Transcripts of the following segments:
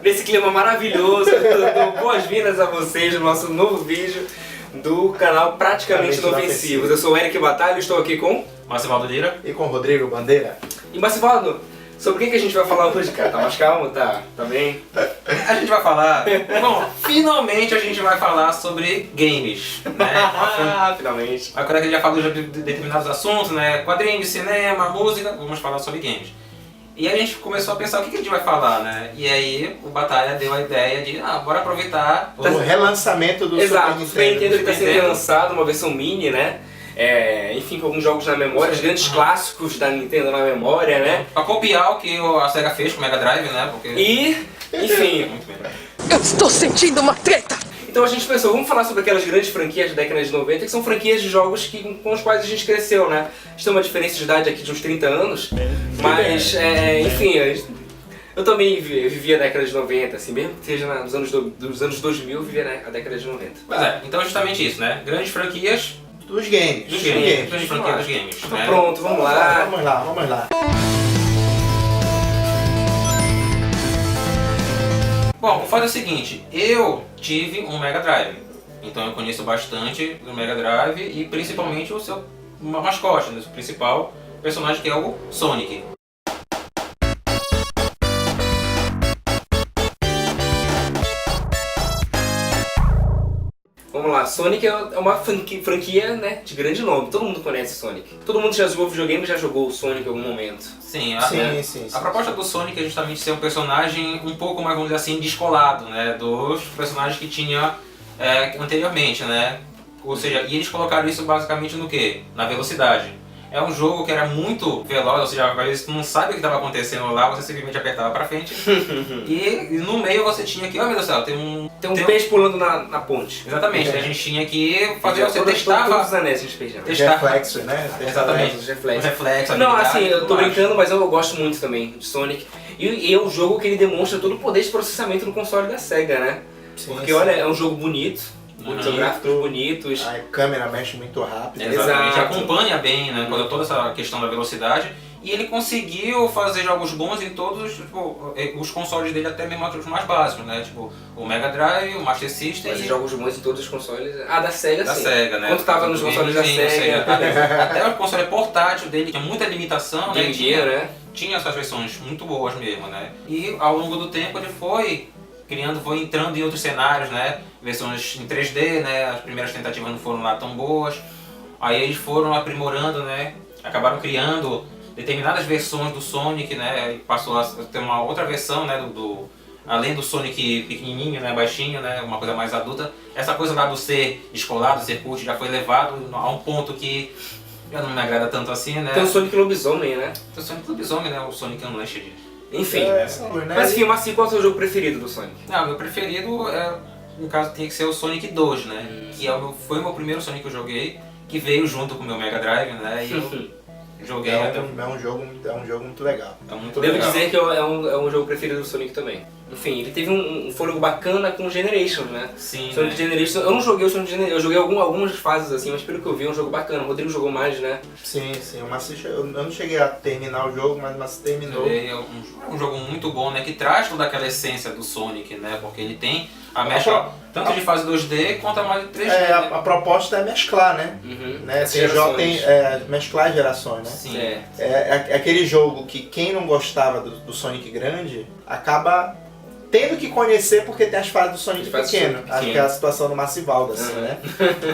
nesse clima maravilhoso, dou boas-vindas a vocês no nosso novo vídeo do canal Praticamente Inofensivos. Eu sou o Eric Batalha e estou aqui com Massivaldo Lira e com Rodrigo Bandeira. E Massivaldo, sobre o que a gente vai falar hoje, cara? Tá mais calmo? Tá bem? A gente vai falar... Bom, finalmente a gente vai falar sobre games, né? Finalmente. Agora que a gente já falou de determinados assuntos, né? Quadrinhos, cinema, música, vamos falar sobre games. E aí a gente começou a pensar o que a gente vai falar, né? E aí o Batalha deu a ideia de, bora aproveitar o relançamento do Exato, Super Nintendo. Ele está sendo lançado, uma versão mini, né? Enfim, com alguns jogos na memória, os grandes clássicos da Nintendo na memória, né? Pra copiar o que a SEGA fez com o Mega Drive, né? Porque... enfim... Muito bem. Eu estou sentindo uma treta! Então a gente pensou, vamos falar sobre aquelas grandes franquias da década de 90, que são franquias de jogos com os quais a gente cresceu, né? A gente tem uma diferença de idade aqui de uns 30 anos, mas, enfim, eu também vivi a década de 90, assim, mesmo que seja dos anos 2000, eu vivi a década de 90. Pois é, então é justamente isso, né? Grandes franquias dos games. Grandes franquias dos games. Então né? pronto, vamos lá. Vamos lá. Bom, o fato é o seguinte, eu tive um Mega Drive, então eu conheço bastante do Mega Drive e principalmente o seu mascote, né, o principal personagem, que é o Sonic. Vamos lá, Sonic é uma franquia, né, de grande nome, todo mundo conhece Sonic. Todo mundo já jogou videogame e já jogou o Sonic em algum momento. Sim, sim. A proposta do Sonic é justamente ser um personagem um pouco mais, vamos dizer assim, descolado, né, dos personagens que tinha anteriormente, né. Ou seja, e eles colocaram isso basicamente no quê? Na velocidade. É um jogo que era muito veloz, ou seja, às vezes tu não sabe o que estava acontecendo lá, você simplesmente apertava pra frente e no meio você tinha que, meu Deus do céu, tem um peixe pulando na ponte. Exatamente, a gente tinha que fazer, você testava... Todos os anéis a gente fez já. Reflexo, né? Exatamente, Os reflexos. Reflexo, não, habilidade, assim, eu tô tudo mais. brincando, mas eu gosto muito também de Sonic. E é um jogo que ele demonstra todo o poder de processamento no console da SEGA, né? Porque, olha, é um jogo bonito. São gráficos bonitos. A câmera mexe muito rápido. Exatamente, acompanha bem, né, toda essa questão da velocidade. E ele conseguiu fazer jogos bons em todos os consoles dele, até mesmo os mais básicos, né? Tipo, o Mega Drive, o Master System. Fazer jogos bons em todos os consoles. Da SEGA, da sim. SEGA, né? Quando tava nos consoles da SEGA. Até o console portátil dele tinha muita limitação, né? Tinha essas versões muito boas mesmo, né? E ao longo do tempo ele foi entrando em outros cenários, né? Versões em 3D, né? As primeiras tentativas não foram lá tão boas. Aí eles foram aprimorando, né? Acabaram criando determinadas versões do Sonic, né? E passou a ter uma outra versão, né? Além do Sonic pequenininho, né? Baixinho, né? Uma coisa mais adulta. Essa coisa lá do ser descolado, ser cult, já foi levado a um ponto que já não me agrada tanto assim, né? Tem o Sonic Lobisomem, né? Tem o Sonic Lobisomem, né? O Sonic Unleashed. Enfim, mas enfim, Massi, qual é o seu jogo preferido do Sonic? Não, meu preferido, no caso, tinha que ser o Sonic 2, né? Que foi o meu primeiro Sonic que eu joguei, que veio junto com o meu Mega Drive, né? E eu joguei é um jogo muito legal. Devo dizer que é um jogo preferido do Sonic também. Enfim, ele teve um fôlego bacana com o Generations, né? Sim, Sonic Generations, eu não joguei o Sonic Generations, eu joguei algumas fases assim, mas pelo que eu vi é um jogo bacana. O Rodrigo jogou mais, né? Sim, o Massi, eu não cheguei a terminar o jogo, mas o Massi terminou. É um jogo muito bom, né? Que traz toda aquela essência do Sonic, né? Porque ele tem a mescla tanto de fase 2D quanto a mais de 3D. A proposta é mesclar, né? Você tem mesclar gerações, né? Sim. É aquele jogo que quem não gostava do Sonic grande acaba tendo que conhecer porque tem as fases do Sonic pequeno. Acho que é a situação do Massivaldo, assim,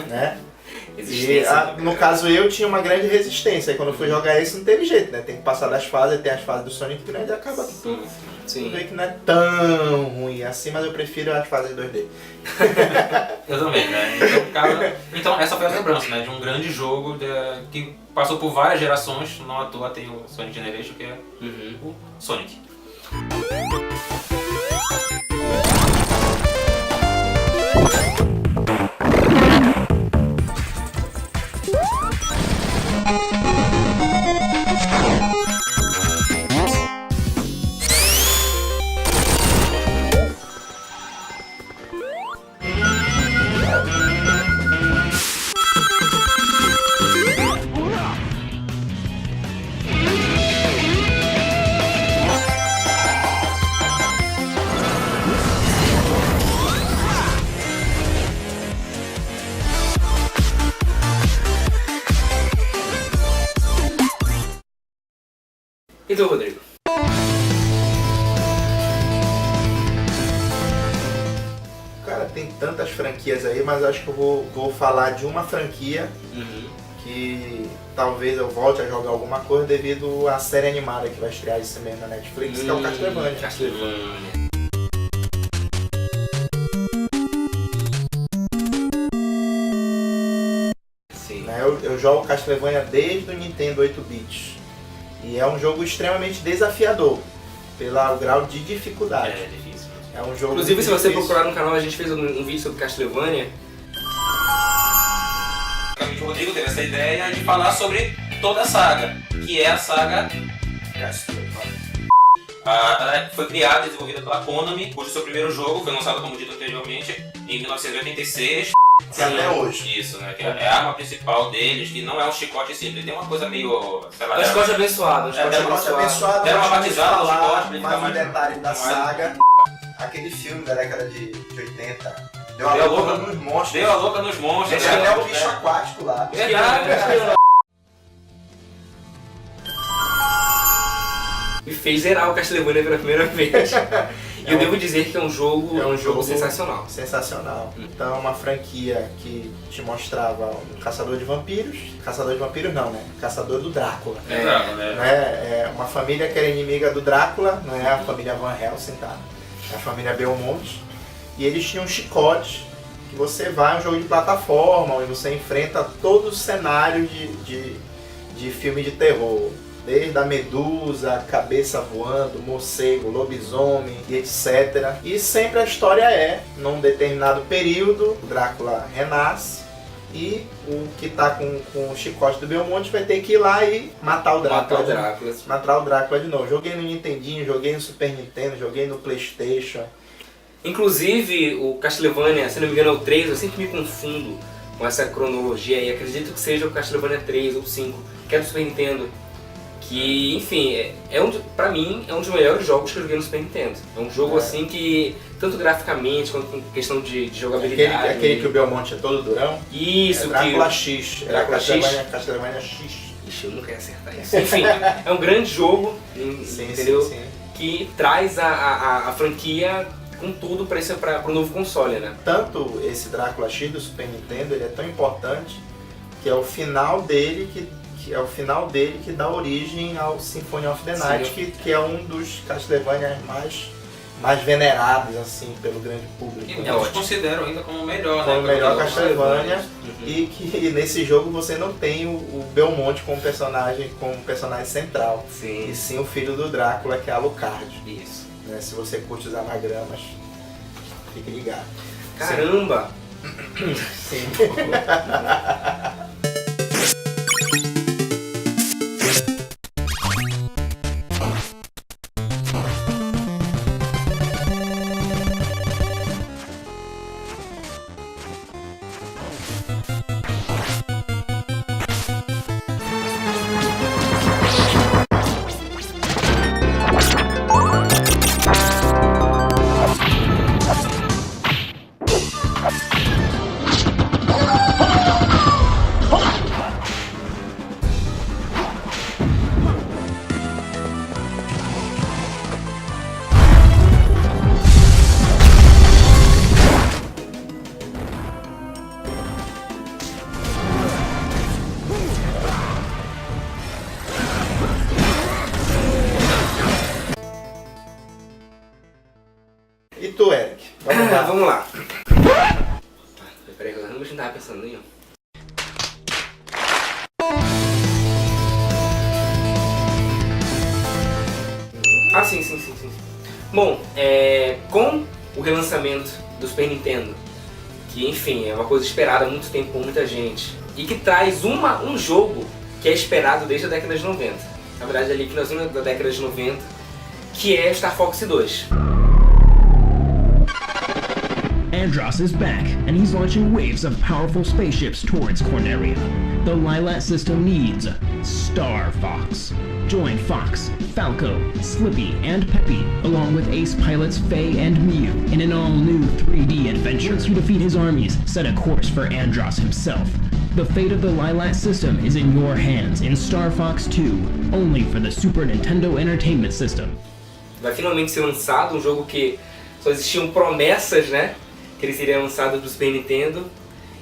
né? E no caso eu tinha uma grande resistência, e quando eu fui jogar esse não teve jeito, né? Tem que passar das fases, tem as fases do Sonic grande e acaba tudo. Tudo bem que não é tão ruim assim, mas eu prefiro as fases 2D. Eu também, né? Então essa foi a lembrança, né? De um grande jogo que passou por várias gerações, não à toa tem o Sonic Generation, que é o Sonic. E tu, Rodrigo? Cara, tem tantas franquias aí, mas acho que eu vou falar de uma franquia que talvez eu volte a jogar alguma coisa devido à série animada que vai estrear esse mês na Netflix, que é o Castlevania. Sim. Eu jogo Castlevania desde o Nintendo 8-bit. E é um jogo extremamente desafiador, pelo grau de dificuldade. É difícil. É um jogo Inclusive, se você difícil. procurar no canal, a gente fez um vídeo sobre Castlevania. O Rodrigo teve essa ideia de falar sobre toda a saga, que é a saga Castlevania. Foi criada e desenvolvida pela Konami, cujo seu primeiro jogo foi lançado, como dito anteriormente, em 1986. Até hoje. Isso, né? Que é a arma principal deles, que não é um chicote simples, tem uma coisa meio, sei lá... É um chicote abençoado. Abençoado, Deram uma batizada no chicote pra ele mais ficar um mais... detalhe da saga. Aquele filme da década de 80 deu Deu a a louca louca nos monstros. Deu a louca nos monstros. Deixa até o bicho aquático lá. Me fez zerar o Castlevania pela primeira vez. E eu devo dizer que é um jogo sensacional. Sensacional. Então é uma franquia que te mostrava um caçador de vampiros. Caçador de vampiros não, né? Caçador do Drácula. É uma família que era inimiga do Drácula, não é a família Van Helsing, tá? É a família Belmont. E eles tinham um chicote que você vai, um jogo de plataforma, onde você enfrenta todos os cenários de filme de terror. Desde a medusa, cabeça voando, morcego, lobisomem e etc. E sempre a história é, num determinado período, o Drácula renasce e o que tá com o chicote do Belmonte vai ter que ir lá e matar o Drácula. Matar o Drácula de novo. Joguei no Nintendinho, joguei no Super Nintendo, joguei no PlayStation. Inclusive, o Castlevania, se não me engano é o 3, eu sempre me confundo com essa cronologia e acredito que seja o Castlevania 3 ou 5, que é do Super Nintendo. Que, enfim, pra mim, é um dos melhores jogos que eu joguei no Super Nintendo. É um jogo assim que, tanto graficamente quanto em questão de jogabilidade... Aquele que o Belmonte é todo durão? Isso, Drácula X. Drácula X? Castlevania X. Ixi, eu nunca ia acertar isso. Enfim, é um grande jogo, entendeu? Sim. Que traz a franquia com tudo para o novo console, né? Tanto esse Drácula X do Super Nintendo, ele é tão importante que é o final dele que dá origem ao Symphony of the Night, que é um dos Castlevania mais venerados assim pelo grande público. E muitos consideram ainda como o melhor, como né? o melhor Castlevania. E que nesse jogo você não tem o Belmonte como personagem central. Sim. E sim o filho do Drácula, que é Alucard. Isso. Né? Se você curte os anagramas, fique ligado. Caramba! Sim. E tu, Eric? Vamos lá. Peraí, eu não tava pensando em sim. Bom, com o relançamento do Super Nintendo, que enfim, é uma coisa esperada há muito tempo por muita gente, e que traz um jogo que é esperado desde a década de 90. Na verdade, ali finalzinho da década de 90, que é Star Fox 2. Andross is back, and he's launching waves of powerful spaceships towards Corneria. The Lylat system needs Star Fox. Join Fox, Falco, Slippy, and Peppy, along with ace pilots Faye and Mew, in an all-new 3D adventure. Once you defeat his armies, set a course for Andross himself. The fate of the Lilat system is in your hands in Star Fox 2, only for the Super Nintendo Entertainment System. Vai finalmente ser lançado um jogo que só existiam promessas, né? Que ele seria lançado do Super Nintendo.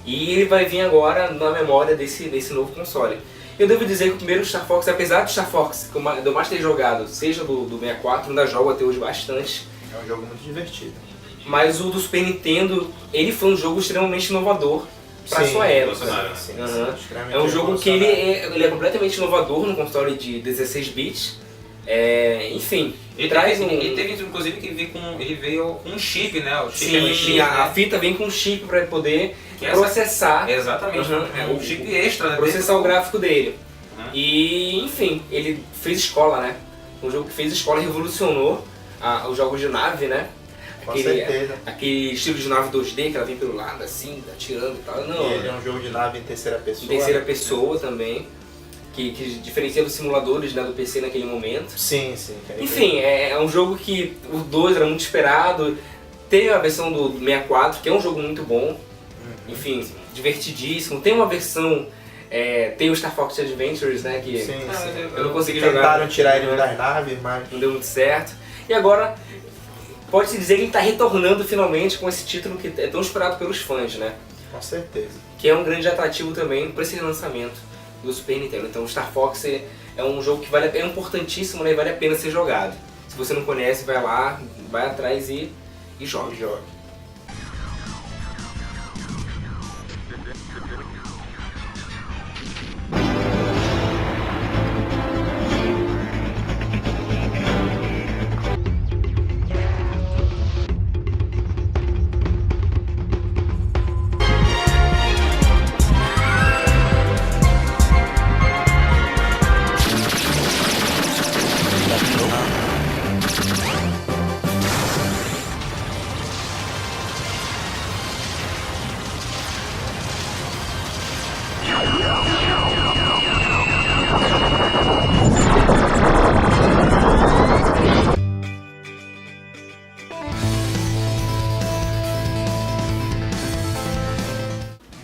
E ele vai vir agora na memória desse novo console. Eu devo dizer que o primeiro Star Fox, apesar do Star Fox que eu mais ter jogado, seja do 64, ainda jogo até hoje bastante. É um jogo muito divertido. Mas o do Super Nintendo, ele foi um jogo extremamente inovador para sua época. Sim, é um jogo que ele é completamente inovador no console de 16 bits. Enfim, ele teve inclusive que ele veio com um chip, né? O chip sim, a fita vem com um chip para poder processar. Exatamente, o chip extra, né? Processar o gráfico dele. E, enfim, ele fez escola, né? Um jogo que fez escola, revolucionou os jogos de nave, né? Com certeza. Aquele estilo de nave 2D que ela vem pelo lado, assim, atirando e tal. Não, e ele é um jogo de nave em terceira pessoa. Em terceira pessoa também. Que diferencia dos simuladores, né, do PC naquele momento. Sim. Enfim, é um jogo que o 2 era muito esperado. Teve a versão do 64, que é um jogo muito bom. Enfim, divertidíssimo. Tem uma versão... tem o Star Fox Adventures, né? Que sim. Eu não consegui jogar. Tentaram tirar ele das naves, mas... não deu muito certo. E agora, pode-se dizer que ele está retornando finalmente com esse título que é tão esperado pelos fãs, né? Com certeza. Que é um grande atrativo também para esse lançamento do Super Nintendo. Então Star Fox é um jogo que é importantíssimo, né? E vale a pena ser jogado. Se você não conhece, vai lá, vai atrás e joga.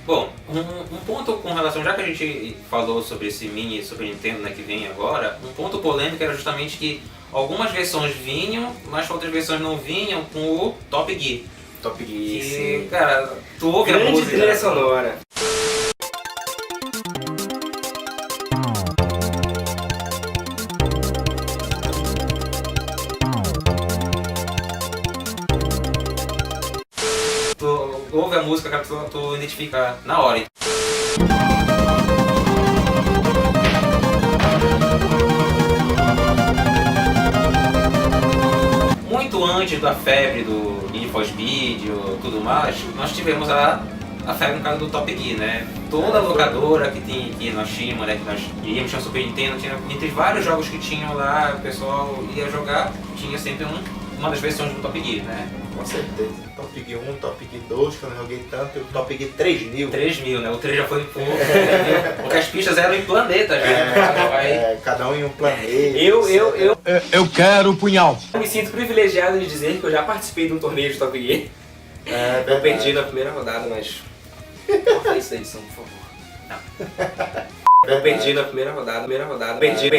Bom, um ponto com relação, já que a gente falou sobre esse mini Super Nintendo, né, que vem agora, um ponto polêmico era justamente que algumas versões vinham, mas outras versões não vinham com o Top Gear. Top Gear, Que, sim. cara, tu ouve a Grande música... trilha sonora. Tu ouve a música, cara, tu identifica na hora. Muito antes da febre do Need for Speed e tudo mais, nós tivemos a febre no caso do Top Gear, né? Toda locadora que nós tínhamos, né? Que nós íamos, tinha Super Nintendo, tinha, entre vários jogos que tinham lá, o pessoal ia jogar, tinha sempre uma das versões do Top Gear, né? Com certeza. Top Gear 1, Top Gear 2, que eu não joguei tanto, e o Top Gear 3000. 3000, né? O 3 já foi pouco, porque as pistas eram em planetas, né? Cada um em um planeta. Eu quero o punhal. Eu me sinto privilegiado de dizer que eu já participei de um torneio de Top Gear. Eu perdi na primeira rodada, mas... Não faz isso da edição, por favor. Não. Eu perdi na primeira rodada. Perdi.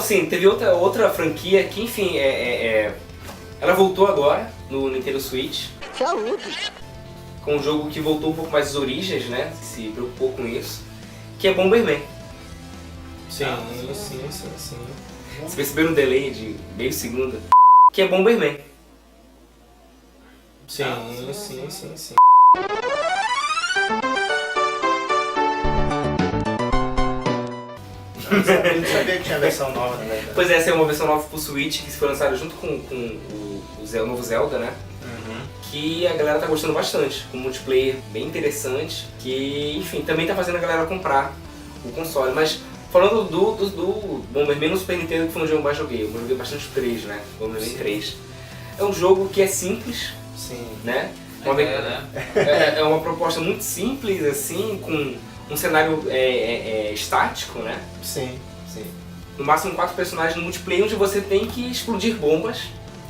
assim, teve outra franquia que, enfim, ela voltou agora no Nintendo Switch. Saúde! Com um jogo que voltou um pouco mais às origens, né? Se preocupou com isso. Que é Bomberman. Sim. Vocês perceberam um delay de meio segundo? Que é Bomberman. Sim. Eu não sabia que tinha versão nova, né? Pois é, essa é uma versão nova pro Switch que foi lançada junto com o novo Zelda, né? Que a galera tá gostando bastante, com um multiplayer bem interessante, que, enfim, também tá fazendo a galera comprar o console. Mas falando do Bomberman no Super Nintendo, que foi um jogo que eu mais joguei, eu joguei bastante o 3, né? Bomberman 3. É um jogo que é simples, né? É uma proposta muito simples, assim, com um cenário estático, né? Sim. No máximo 4 personagens no multiplayer, onde você tem que explodir bombas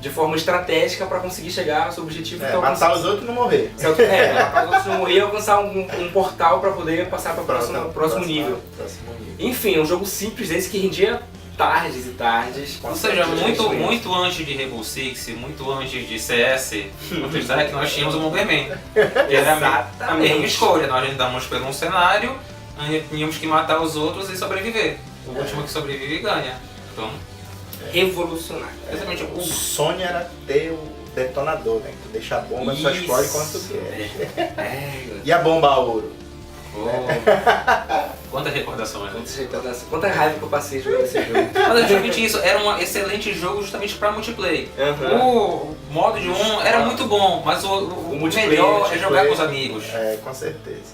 de forma estratégica para conseguir chegar ao seu objetivo. Matar os outros e não morrer. Matar os outros e não morrer e alcançar um portal para poder passar para o próximo nível. Enfim, é um jogo simples desse que rendia tardes e tardes. Ou seja, muito antes de Rainbow Six, muito antes de CS, que nós tínhamos o Bomberman. Que era a mesma escolha. Nós andamos por um cenário, tínhamos que matar os outros e sobreviver. O último que sobrevive ganha. Então, revolucionário. Exatamente. O sonho era ter o detonador, né? Tu deixa a bomba, só explode quando tu quer. E a bomba ouro? Quantas recordações, né? Quanta raiva que eu passei jogando esse jogo. Mas justamente isso, era um excelente jogo justamente para multiplayer. O modo de era muito bom, mas o melhor é jogar com os amigos. Com certeza.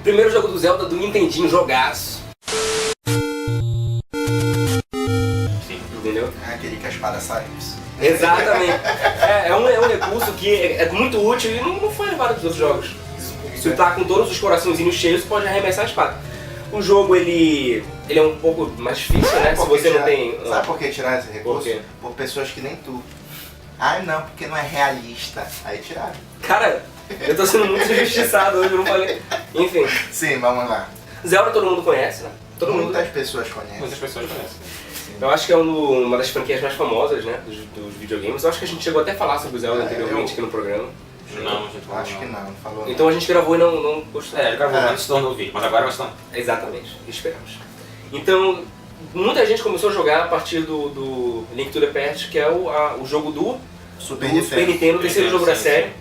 Primeiro jogo do Zelda do Nintendinho, jogaço. Sim. Entendeu? Aquele que a espada sai. Exatamente. É um recurso que é muito útil e não foi levado dos outros jogos. Se tu tá com todos os coraçõezinhos cheios, você pode arremessar a espada. O jogo, ele é um pouco mais difícil, né? Se você não tem... Sabe por que tirar esse recurso? Por quê? Por pessoas que nem tu. Não, porque não é realista. Aí tiraram. Cara, eu tô sendo muito injustiçado hoje, eu não falei. Enfim. Sim, vamos lá. Zelda todo mundo conhece, né? Muitas pessoas conhecem. Muitas pessoas conhecem. Eu acho que é uma das franquias mais famosas, né? Dos videogames. Eu acho que a gente chegou até a falar sobre o Zelda anteriormente aqui no programa. Não, a gente não. Acho que não falou. Então a gente gravou e não gostou. Ele gravou antes se tornou o vídeo, mas agora vai se tornar. Exatamente, esperamos. Então, muita gente começou a jogar a partir do Link to the Past, que é o jogo do Super Nintendo, o terceiro jogo da série.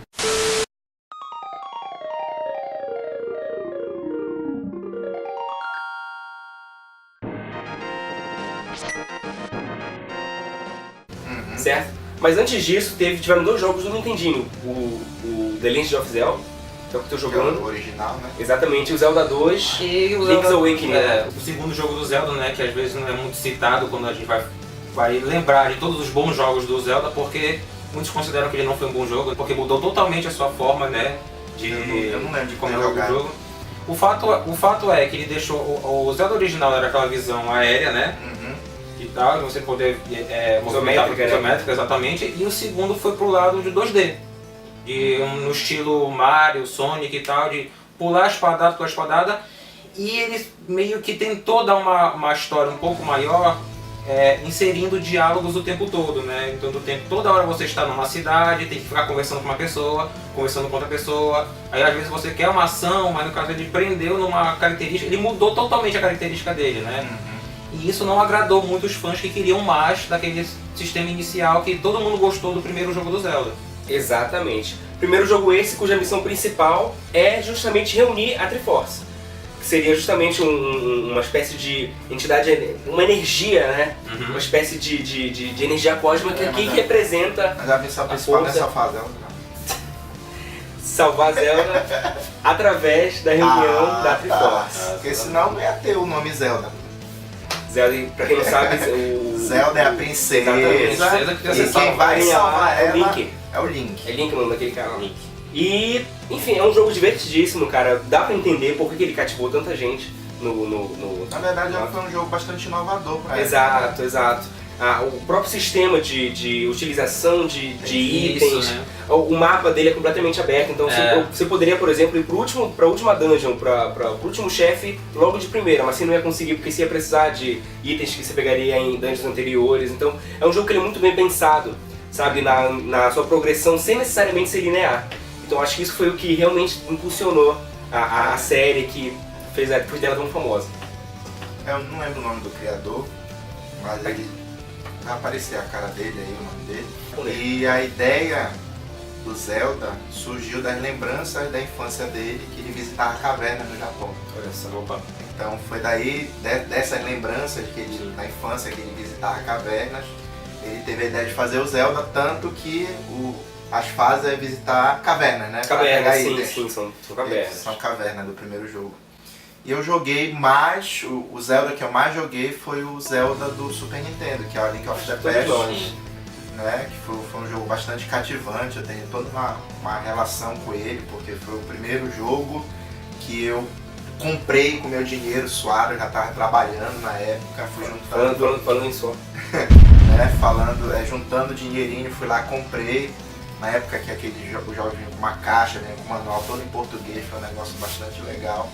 Certo? Mas antes disso, tiveram dois jogos do Nintendinho. O The Legend of Zelda, que é o que eu tô jogando. O original, né? Exatamente, o Zelda 2 e o Link's Awakening. O segundo jogo do Zelda, né, que às vezes não é muito citado quando a gente vai lembrar de todos os bons jogos do Zelda, porque muitos consideram que ele não foi um bom jogo, porque mudou totalmente a sua forma, né, eu não lembro de como jogar o jogo. O fato é que ele deixou o Zelda original era aquela visão aérea, né? E tal, de você poder movimentar isométrica, exatamente, e o segundo foi pro lado de 2D. no estilo Mario, Sonic e tal, de pular espadada, e ele meio que tentou dar uma história um pouco maior, inserindo diálogos o tempo todo, né? Então toda hora você está numa cidade, tem que ficar conversando com uma pessoa, conversando com outra pessoa, aí às vezes você quer uma ação, mas no caso ele prendeu numa característica, ele mudou totalmente a característica dele, né? E isso não agradou muito os fãs que queriam mais daquele sistema inicial que todo mundo gostou do primeiro jogo do Zelda. Exatamente. Primeiro jogo esse cuja missão principal é justamente reunir a Triforce, que seria justamente uma espécie de entidade, uma energia, né? Uma espécie de energia cósmica que representa Mas a missão principal não é salvar Zelda, não. Salvar Zelda através da reunião da Triforce. Porque senão não ia ter o nome Zelda. Zelda, pra quem não sabe, o Zelda é a princesa. Exatamente. E quem vai salvar é o ela Link. é o Link. É Link o nome daquele cara. Link. E, enfim, é um jogo divertidíssimo, cara. Dá pra entender por que ele cativou tanta gente no... Na verdade, foi um jogo bastante inovador pra Exato, exato. O próprio sistema de utilização de itens, né? O mapa dele é completamente aberto, então você poderia, por exemplo, ir pra última dungeon, pro último chefe logo de primeira, mas você não ia conseguir porque você ia precisar de itens que você pegaria em dungeons anteriores. Então é um jogo que ele é muito bem pensado, sabe, na sua progressão sem necessariamente ser linear. Então acho que isso foi o que realmente impulsionou a série, que fez dela tão famosa. Eu não lembro o nome do criador, mas ele vai aparecer a cara dele aí, o nome dele. E a ideia do Zelda surgiu das lembranças da infância dele, que ele visitava cavernas no Japão. Olha só, opa. Então foi daí, dessas lembranças que ele, da infância, que ele visitava cavernas, ele teve a ideia de fazer o Zelda, tanto que as fases é visitar cavernas, né? Cavernas, sim, são cavernas. São cavernas do primeiro jogo. E eu joguei mais, o Zelda que eu mais joguei foi o Zelda do Super Nintendo, que é o Link of the Past, né? Que foi um jogo bastante cativante, eu tenho toda uma relação com ele, porque foi o primeiro jogo que eu comprei com meu dinheiro suado, eu já estava trabalhando na época, fui juntando... Falando em só. Juntando dinheirinho, fui lá, comprei. Na época que o jogo vinha com uma caixa, né, com um manual todo em português, foi um negócio bastante legal.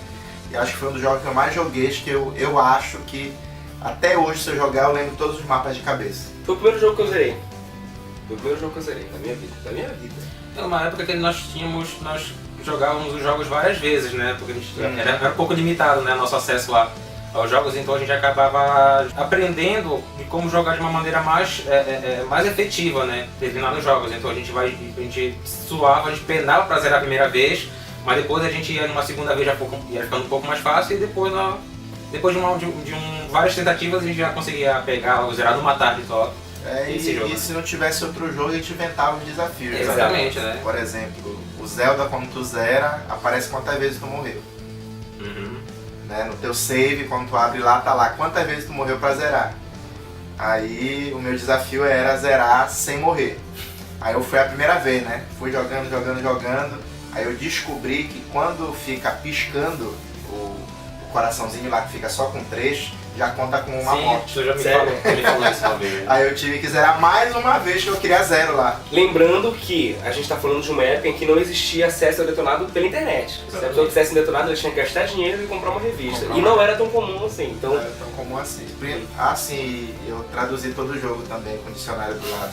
E acho que foi um dos jogos que eu mais joguei, que eu acho que até hoje, se eu jogar, eu lembro todos os mapas de cabeça. Foi o primeiro jogo que eu zerei. Na minha vida. Era uma época que nós jogávamos os jogos várias vezes, né? Porque a gente era um pouco limitado, né, nosso acesso aos jogos, então a gente acabava aprendendo de como jogar de uma maneira mais efetiva, né? Determinados jogos. Então a gente suava, a gente penava pra zerar a primeira vez, mas depois a gente ia numa segunda vez, ia ficando um pouco mais fácil, e depois de várias tentativas a gente já conseguia pegar ou zerar numa tarde só. E se não tivesse outro jogo, a gente inventava os desafios. Exatamente, né? Por exemplo, o Zelda, quando tu zera, aparece quantas vezes tu morreu. Né? No teu save, quando tu abre lá, tá lá quantas vezes tu morreu pra zerar. Aí o meu desafio era zerar sem morrer. Aí eu fui a primeira vez, né? Fui jogando. Aí eu descobri que quando fica piscando o coraçãozinho lá, que fica só com 3, já conta com uma morte. Você já me falou isso uma vez. Aí eu tive que zerar mais uma vez, que eu queria 0 lá. Lembrando que a gente está falando de uma época em que não existia acesso ao detonado pela internet. Se a pessoa quisesse um detonado, ela tinha que gastar dinheiro e comprar uma revista. Não era tão comum assim. Então... Não era tão comum assim. Assim, eu traduzi todo o jogo também, com o dicionário do lado.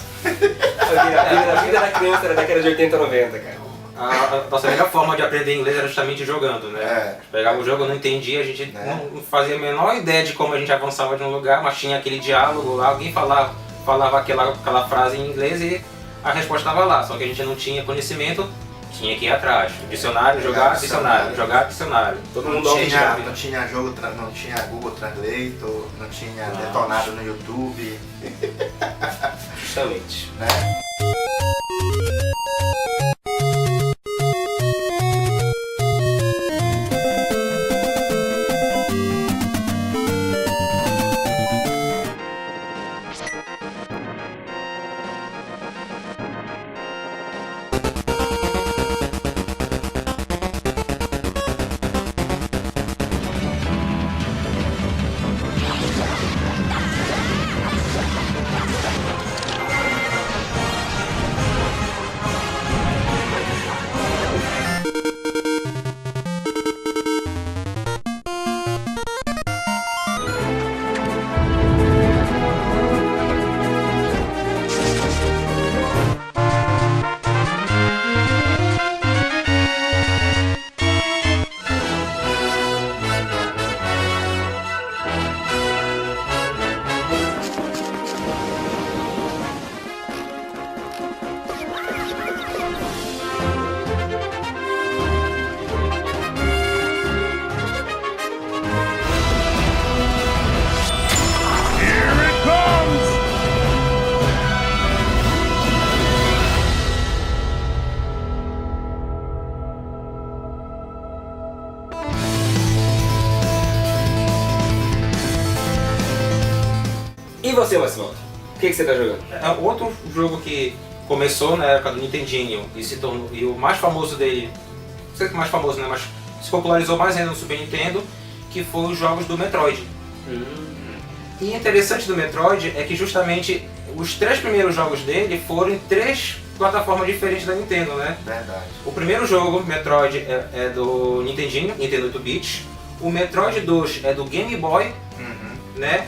A vida da criança era da década de 80 e 90, cara. A nossa melhor forma de aprender inglês era justamente jogando, né? Pegava o jogo, não entendia, a gente não fazia a menor ideia de como a gente avançava de um lugar, mas tinha aquele diálogo lá, alguém falava aquela frase em inglês e a resposta estava lá, só que a gente não tinha conhecimento, tinha que ir atrás. Dicionário, jogar dicionário. Todo mundo não tinha jogo, não tinha Google Translator, não tinha detonado no YouTube. Justamente. Né? O que você tá jogando? É outro jogo que começou na época do Nintendinho e se tornou, e o mais famoso dele, não sei se é o mais famoso, né, mas se popularizou mais ainda no Super Nintendo, que foi os jogos do Metroid. E o interessante do Metroid é que justamente os 3 primeiros jogos dele foram em 3 plataformas diferentes da Nintendo, né? Verdade. O primeiro jogo, Metroid, é do Nintendinho, Nintendo 8-bit. O Metroid 2 é do Game Boy, né?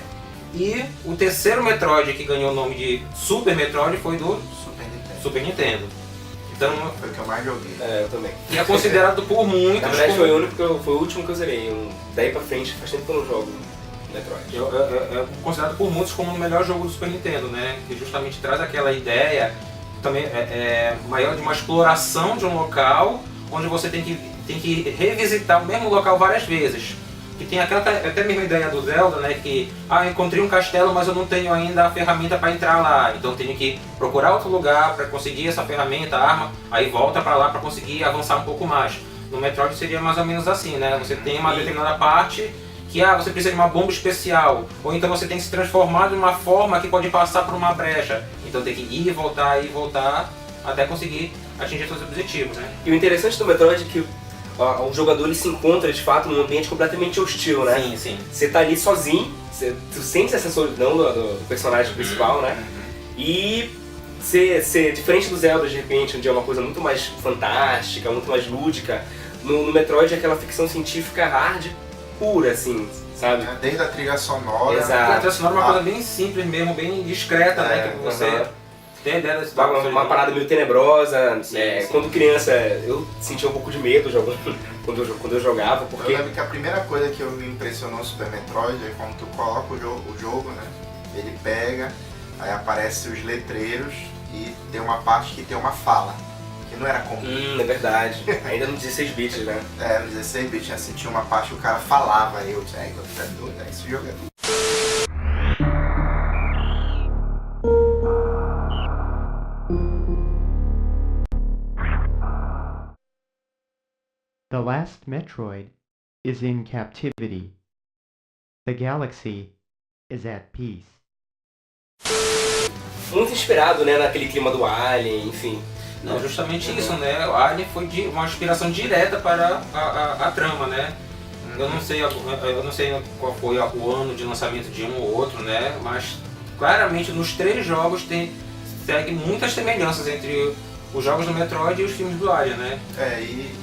E o terceiro Metroid, que ganhou o nome de Super Metroid, foi do Super Nintendo. Então, foi o que eu mais joguei. Eu também. E é considerado por muitos. Na verdade foi o único foi o último que eu zerei. Daí pra frente faz tempo que eu não jogo Metroid. É considerado por muitos como o melhor jogo do Super Nintendo, né? Que justamente traz aquela ideia também maior de uma exploração de um local onde você tem que revisitar o mesmo local várias vezes. Que tem até a mesma ideia do Zelda, né? Que encontrei um castelo, mas eu não tenho ainda a ferramenta para entrar lá. Então eu tenho que procurar outro lugar para conseguir essa ferramenta, a arma, aí volta para lá para conseguir avançar um pouco mais. No Metroid seria mais ou menos assim, né? Você tem uma determinada parte que você precisa de uma bomba especial, ou então você tem que se transformar de uma forma que pode passar por uma brecha. Então tem que ir e voltar até conseguir atingir seus objetivos, né? E o interessante do Metroid é que o jogador ele se encontra de fato num ambiente completamente hostil, né? Sim, sim. Você tá ali sozinho, tu sente essa solidão do personagem principal, né? E ser diferente do Zelda de repente, onde é uma coisa muito mais fantástica, muito mais lúdica, no Metroid é aquela ficção científica hard pura, assim, sabe? Desde a trilha sonora. Exato. A trilha sonora é uma coisa bem simples mesmo, bem discreta, né? Que você tem ideia desse uma parada meio tenebrosa. Sim. Quando criança eu sentia um pouco de medo jogando, quando eu jogava, porque... Eu lembro que a primeira coisa que me impressionou no Super Metroid é quando tu coloca o jogo, né? Ele pega, aí aparece os letreiros e tem uma parte que tem uma fala, que não era comum. É verdade. Ainda no 16 bits, né? No 16 bits, assim, tinha uma parte que o cara falava, aí eu disse, esse jogo é doido. The last Metroid is in captivity. The galaxy is at peace. Muito inspirado, né, naquele clima do Alien, enfim. Não, justamente isso, né? O Alien foi uma inspiração direta para a trama, né? Eu não sei qual foi o ano de lançamento de um ou outro, né? Mas claramente nos 3 jogos segue muitas semelhanças entre os jogos do Metroid e os filmes do Alien, né?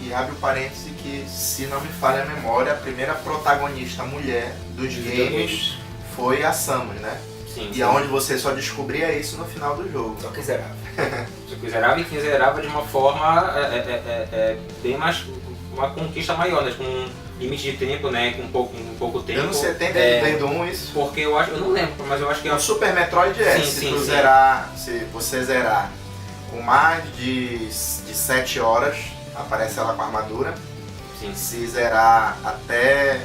E abre o parêntese que, se não me falha a memória, a primeira protagonista mulher dos games foi a Samus, né? Sim, e aonde você só descobria isso no final do jogo. Só que zerava. Só que zerava e que zerava de uma forma bem mais... uma conquista maior, né? Com um limite de tempo, né? Com pouco tempo. Eu não sei, tem desde o 1 isso? Porque eu não lembro, mas eu acho que... O Super Metroid se você zerar com mais de 7 horas, aparece ela com a armadura. Sim. Se zerar até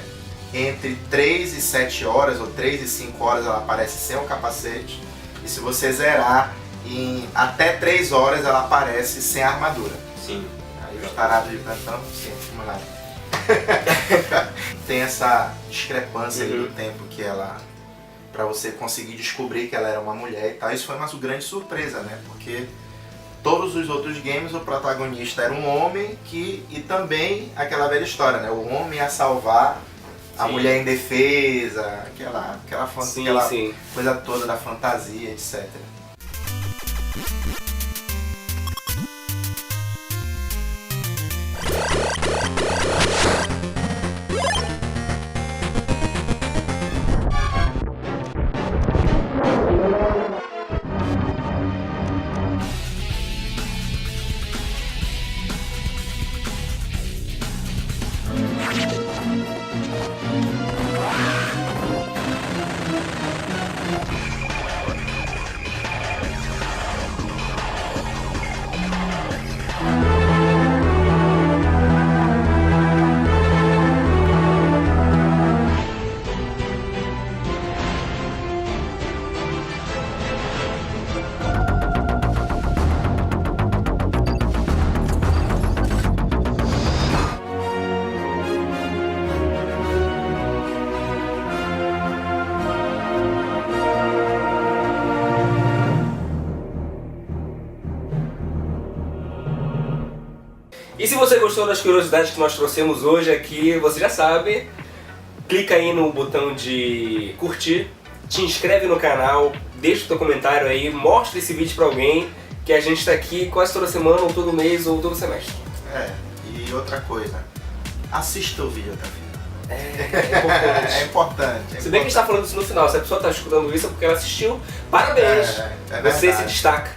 entre 3 e 7 horas, ou 3 e 5 horas, ela aparece sem o capacete. E se você zerar em até 3 horas, ela aparece sem a armadura. Sim. Aí os tarados de plantão, sim, vamos lá. Tem essa discrepância aí do tempo que ela... pra você conseguir descobrir que ela era uma mulher e tal. Isso foi uma grande surpresa, né? Porque todos os outros games o protagonista era um homem e também aquela velha história, né? O homem a salvar a mulher indefesa, aquela coisa toda da fantasia, etc. E se você gostou das curiosidades que nós trouxemos hoje aqui, você já sabe, clica aí no botão de curtir, te inscreve no canal, deixa o teu comentário aí, mostra esse vídeo pra alguém, que a gente tá aqui quase toda semana, ou todo mês, ou todo semestre. E outra coisa, assista o vídeo até o final. É importante. É importante. Se bem que a gente tá falando isso no final, se a pessoa tá escutando isso é porque ela assistiu, parabéns! Você se destaca.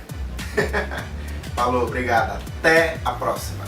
Falou, obrigado. Até a próxima.